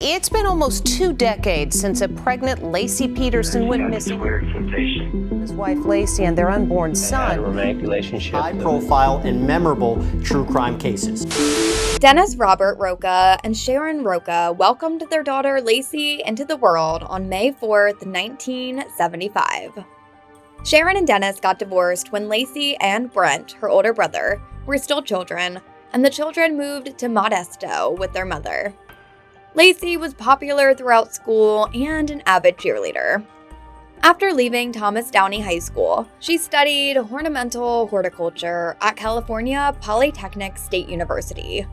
It's been almost 2 decades since a pregnant Laci Peterson went missing. His wife Laci and their unborn son. Had a romantic relationship. High-profile and memorable true crime cases. Dennis Robert Rocha and Sharon Rocha welcomed their daughter Laci into the world on May 4th, 1975. Sharon and Dennis got divorced when Laci and Brent, her older brother, were still children, and the children moved to Modesto with their mother. Laci was popular throughout school and an avid cheerleader. After leaving Thomas Downey High School, she studied ornamental horticulture at California Polytechnic State University.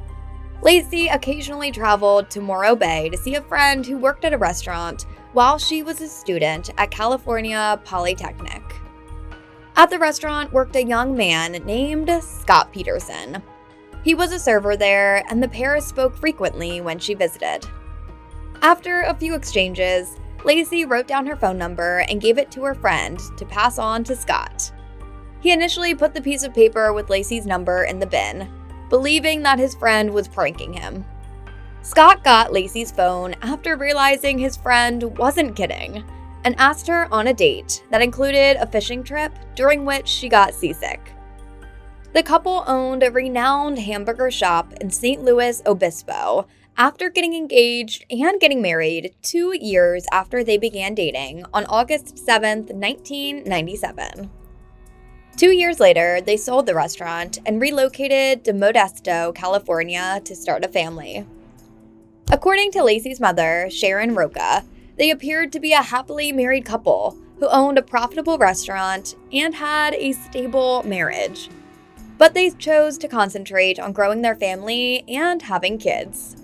Laci occasionally traveled to Morro Bay to see a friend who worked at a restaurant while she was a student at California Polytechnic. At the restaurant worked a young man named Scott Peterson. He was a server there, and the pair spoke frequently when she visited. After a few exchanges, Laci wrote down her phone number and gave it to her friend to pass on to Scott. He initially put the piece of paper with Laci's number in the bin, believing that his friend was pranking him. Scott got Laci's phone after realizing his friend wasn't kidding and asked her on a date that included a fishing trip during which she got seasick. The couple owned a renowned hamburger shop in St. Louis Obispo after getting engaged and getting married 2 years after they began dating on August 7th, 1997. 2 years later, they sold the restaurant and relocated to Modesto, California to start a family. According to Laci's mother, Sharon Rocha, they appeared to be a happily married couple who owned a profitable restaurant and had a stable marriage. But they chose to concentrate on growing their family and having kids.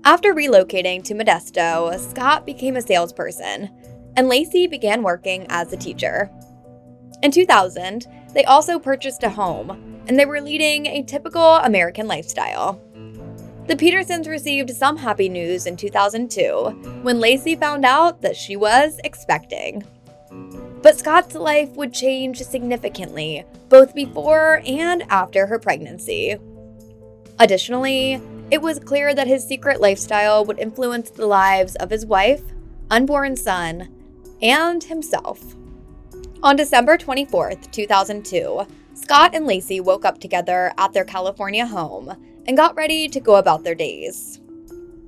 After relocating to Modesto, Scott became a salesperson, and Laci began working as a teacher. In 2000, they also purchased a home, and they were leading a typical American lifestyle. The Petersons received some happy news in 2002 when Laci found out that she was expecting. But Scott's life would change significantly, both before and after her pregnancy. Additionally, it was clear that his secret lifestyle would influence the lives of his wife, unborn son, and himself. On December 24th, 2002, Scott and Laci woke up together at their California home and got ready to go about their days.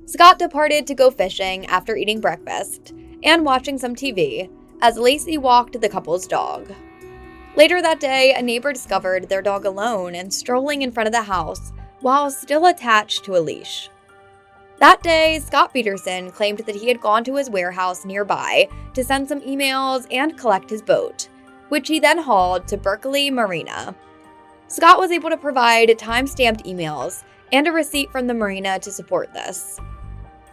Scott departed to go fishing after eating breakfast and watching some TV, as Laci walked the couple's dog. Later that day, a neighbor discovered their dog alone and strolling in front of the house while still attached to a leash. That day, Scott Peterson claimed that he had gone to his warehouse nearby to send some emails and collect his boat, which he then hauled to Berkeley Marina. Scott was able to provide time-stamped emails and a receipt from the marina to support this.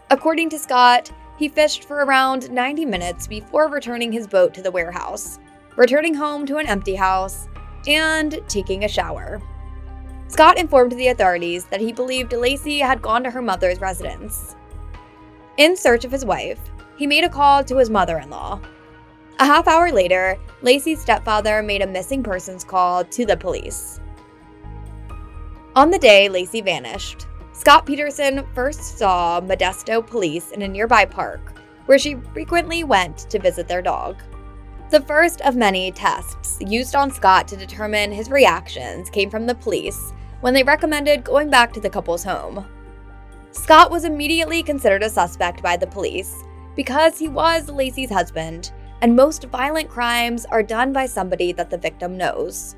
According to Scott, he fished for around 90 minutes before returning his boat to the warehouse, returning home to an empty house, and taking a shower. Scott informed the authorities that he believed Laci had gone to her mother's residence. In search of his wife, he made a call to his mother-in-law. A half hour later, Laci's stepfather made a missing persons call to the police. On the day Laci vanished, Scott Peterson first saw Modesto police in a nearby park, where she frequently went to visit their dog. The first of many tests used on Scott to determine his reactions came from the police when they recommended going back to the couple's home. Scott was immediately considered a suspect by the police because he was Laci's husband, and most violent crimes are done by somebody that the victim knows.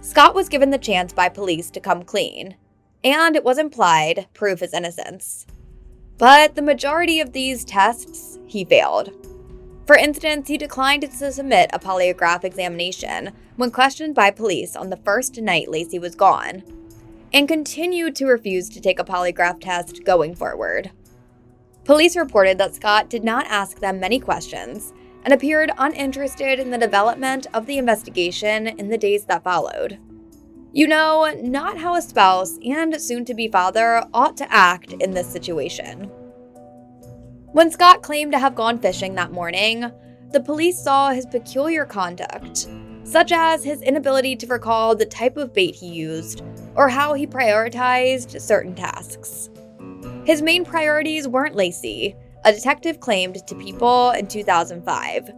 Scott was given the chance by police to come clean, and it was implied prove his innocence. But the majority of these tests, he failed. For instance, he declined to submit a polygraph examination when questioned by police on the first night Laci was gone, and continued to refuse to take a polygraph test going forward. Police reported that Scott did not ask them many questions and appeared uninterested in the development of the investigation in the days that followed. You know, not how a spouse and soon-to-be father ought to act in this situation. When Scott claimed to have gone fishing that morning, the police saw his peculiar conduct, such as his inability to recall the type of bait he used or how he prioritized certain tasks. His main priorities weren't Laci, a detective claimed to People in 2005.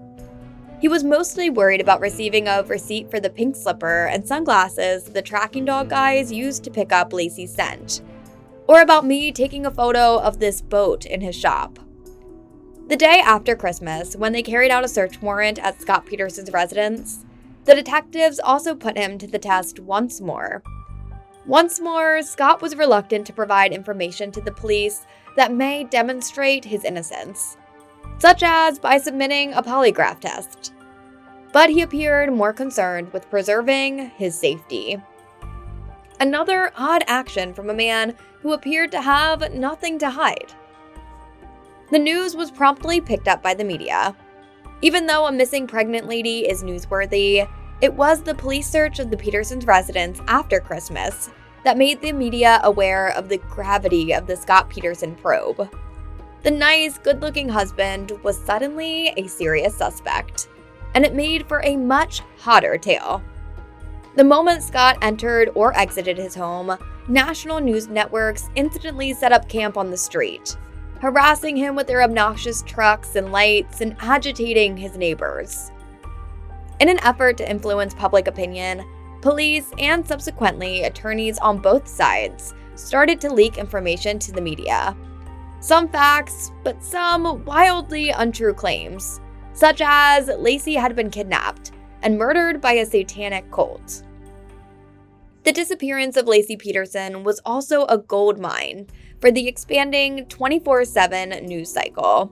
He was mostly worried about receiving a receipt for the pink slipper and sunglasses the tracking dog guys used to pick up Laci's scent, or about me taking a photo of this boat in his shop. The day after Christmas, when they carried out a search warrant at Scott Peterson's residence, the detectives also put him to the test once more. Once more, Scott was reluctant to provide information to the police that may demonstrate his innocence, such as by submitting a polygraph test. But he appeared more concerned with preserving his safety. Another odd action from a man who appeared to have nothing to hide. The news was promptly picked up by the media. Even though a missing pregnant lady is newsworthy, it was the police search of the Petersons' residence after Christmas that made the media aware of the gravity of the Scott Peterson probe. The nice, good-looking husband was suddenly a serious suspect, and it made for a much hotter tale. The moment Scott entered or exited his home, national news networks instantly set up camp on the street, harassing him with their obnoxious trucks and lights and agitating his neighbors. In an effort to influence public opinion, police and subsequently attorneys on both sides started to leak information to the media. Some facts, but some wildly untrue claims, such as Laci had been kidnapped and murdered by a satanic cult. The disappearance of Laci Peterson was also a goldmine for the expanding 24/7 news cycle.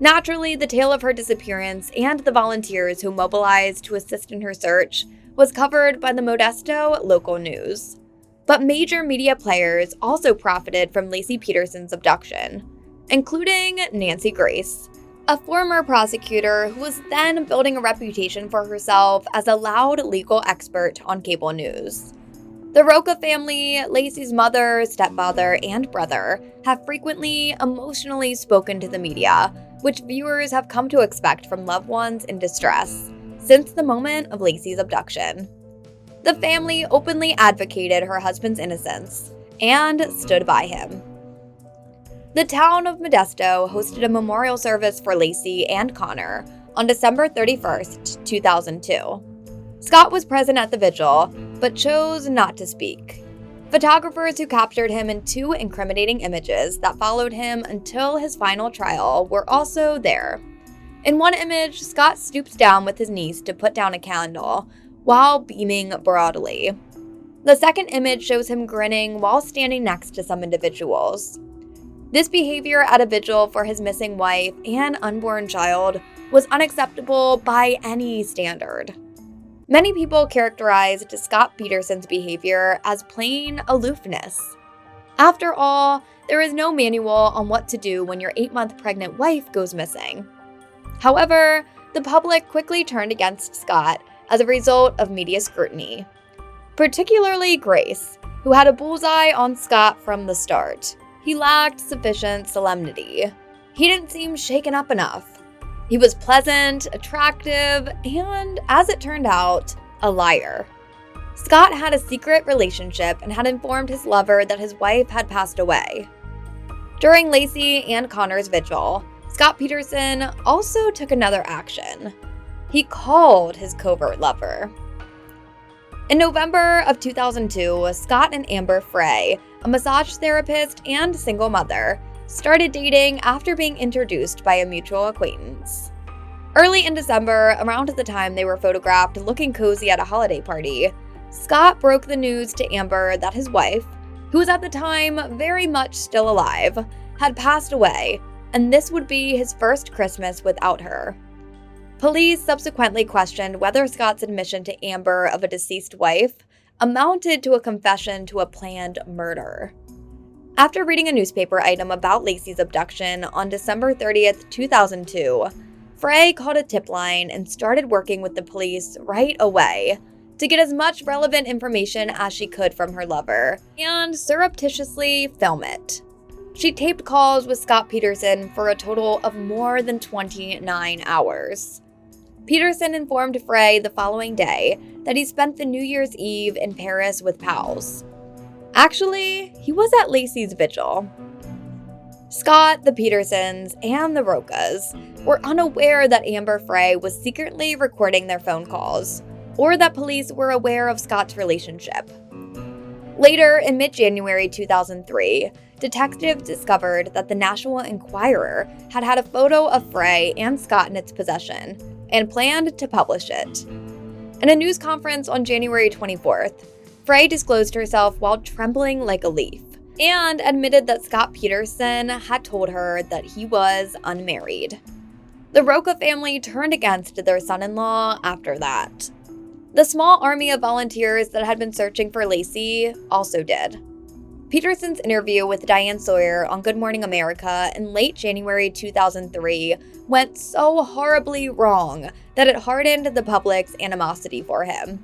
Naturally, the tale of her disappearance and the volunteers who mobilized to assist in her search was covered by the Modesto local news. But major media players also profited from Laci Peterson's abduction, including Nancy Grace, a former prosecutor who was then building a reputation for herself as a loud legal expert on cable news. The Rocha family, Laci's mother, stepfather, and brother, have frequently emotionally spoken to the media, which viewers have come to expect from loved ones in distress since the moment of Laci's abduction. The family openly advocated her husband's innocence and stood by him. The town of Modesto hosted a memorial service for Laci and Connor on December 31st, 2002. Scott was present at the vigil, but chose not to speak. Photographers who captured him in 2 incriminating images that followed him until his final trial were also there. In one image, Scott stoops down with his niece to put down a candle, while beaming broadly. The second image shows him grinning while standing next to some individuals. This behavior at a vigil for his missing wife and unborn child was unacceptable by any standard. Many people characterized Scott Peterson's behavior as plain aloofness. After all, there is no manual on what to do when your 8-month pregnant wife goes missing. However, the public quickly turned against Scott as a result of media scrutiny, particularly Grace, who had a bullseye on Scott from the start. He lacked sufficient solemnity. He didn't seem shaken up enough. He was pleasant, attractive, and, as it turned out, a liar. Scott had a secret relationship and had informed his lover that his wife had passed away. During Laci and Connor's vigil, Scott Peterson also took another action. He called his covert lover. In November of 2002, Scott and Amber Frey, a massage therapist and single mother, started dating after being introduced by a mutual acquaintance. Early in December, around the time they were photographed looking cozy at a holiday party, Scott broke the news to Amber that his wife, who was at the time very much still alive, had passed away, and this would be his first Christmas without her. Police subsequently questioned whether Scott's admission to Amber of a deceased wife amounted to a confession to a planned murder. After reading a newspaper item about Laci's abduction on December 30th, 2002, Frey called a tip line and started working with the police right away to get as much relevant information as she could from her lover and surreptitiously film it. She taped calls with Scott Peterson for a total of more than 29 hours. Peterson informed Frey the following day that he spent the New Year's Eve in Paris with pals. Actually, he was at Laci's vigil. Scott, the Petersons, and the Rochas were unaware that Amber Frey was secretly recording their phone calls, or that police were aware of Scott's relationship. Later, in mid-January 2003, detectives discovered that the National Enquirer had a photo of Frey and Scott in its possession and planned to publish it. In a news conference on January 24th, Frey disclosed herself while trembling like a leaf and admitted that Scott Peterson had told her that he was unmarried. The Rocha family turned against their son-in-law after that. The small army of volunteers that had been searching for Laci also did. Peterson's interview with Diane Sawyer on Good Morning America in late January 2003 went so horribly wrong that it hardened the public's animosity for him.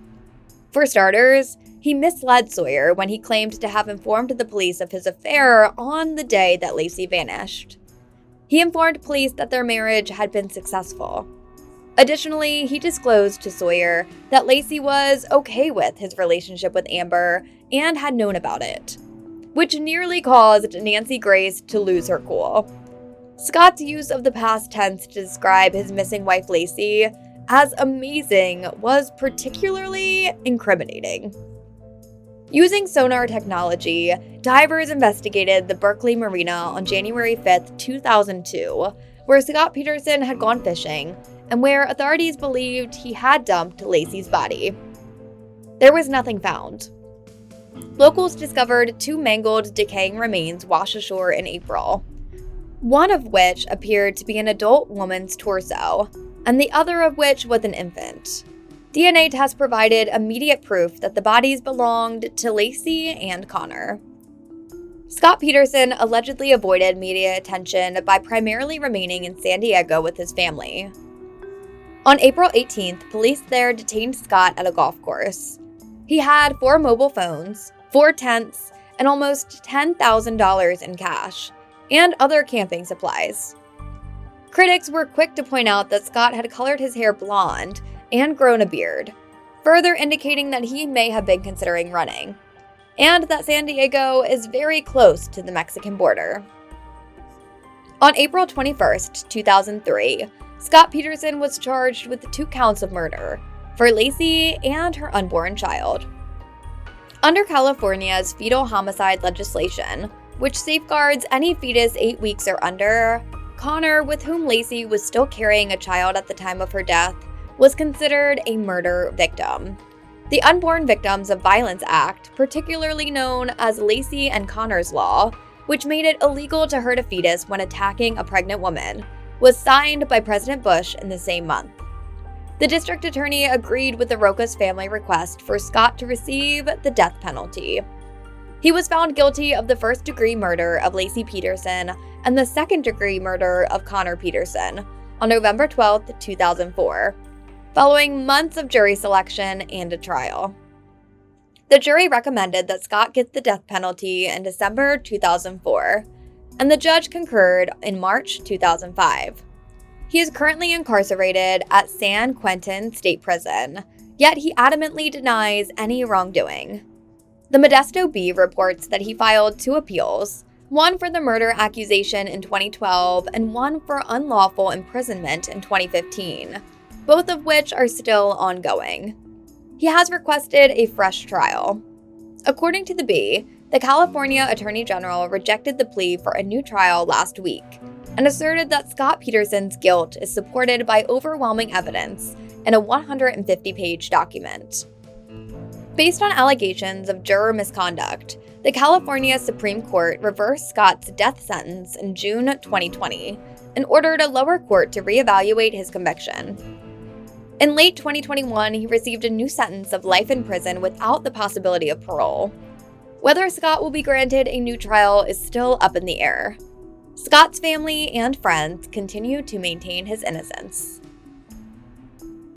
For starters, he misled Sawyer when he claimed to have informed the police of his affair on the day that Laci vanished. He informed police that their marriage had been successful. Additionally, he disclosed to Sawyer that Laci was okay with his relationship with Amber and had known about it, which nearly caused Nancy Grace to lose her cool. Scott's use of the past tense to describe his missing wife Laci as amazing was particularly incriminating. Using sonar technology, divers investigated the Berkeley Marina on January 5, 2002, where Scott Peterson had gone fishing and where authorities believed he had dumped Laci's body. There was nothing found. Locals discovered 2 mangled, decaying remains wash ashore in April, one of which appeared to be an adult woman's torso, and the other of which was an infant. DNA tests provided immediate proof that the bodies belonged to Laci and Connor. Scott Peterson allegedly avoided media attention by primarily remaining in San Diego with his family. On April 18th, police there detained Scott at a golf course. He had 4 mobile phones, 4 tents, and almost $10,000 in cash, and other camping supplies. Critics were quick to point out that Scott had colored his hair blonde and grown a beard, further indicating that he may have been considering running, and that San Diego is very close to the Mexican border. On April 21st, 2003, Scott Peterson was charged with 2 counts of murder for Laci and her unborn child. Under California's fetal homicide legislation, which safeguards any fetus 8 weeks or under, Connor, with whom Laci was still carrying a child at the time of her death, was considered a murder victim. The Unborn Victims of Violence Act, particularly known as Laci and Connor's Law, which made it illegal to hurt a fetus when attacking a pregnant woman, was signed by President Bush in the same month. The district attorney agreed with the Rocha's family request for Scott to receive the death penalty. He was found guilty of the first-degree murder of Laci Peterson and the second-degree murder of Connor Peterson on November 12, 2004, following months of jury selection and a trial. The jury recommended that Scott get the death penalty in December 2004, and the judge concurred in March 2005. He is currently incarcerated at San Quentin State Prison, yet he adamantly denies any wrongdoing. The Modesto Bee reports that he filed 2 appeals, one for the murder accusation in 2012 and one for unlawful imprisonment in 2015, both of which are still ongoing. He has requested a fresh trial. According to the Bee, the California Attorney General rejected the plea for a new trial last week and asserted that Scott Peterson's guilt is supported by overwhelming evidence in a 150-page document. Based on allegations of juror misconduct, the California Supreme Court reversed Scott's death sentence in June 2020 and ordered a lower court to reevaluate his conviction. In late 2021, he received a new sentence of life in prison without the possibility of parole. Whether Scott will be granted a new trial is still up in the air. Scott's family and friends continue to maintain his innocence.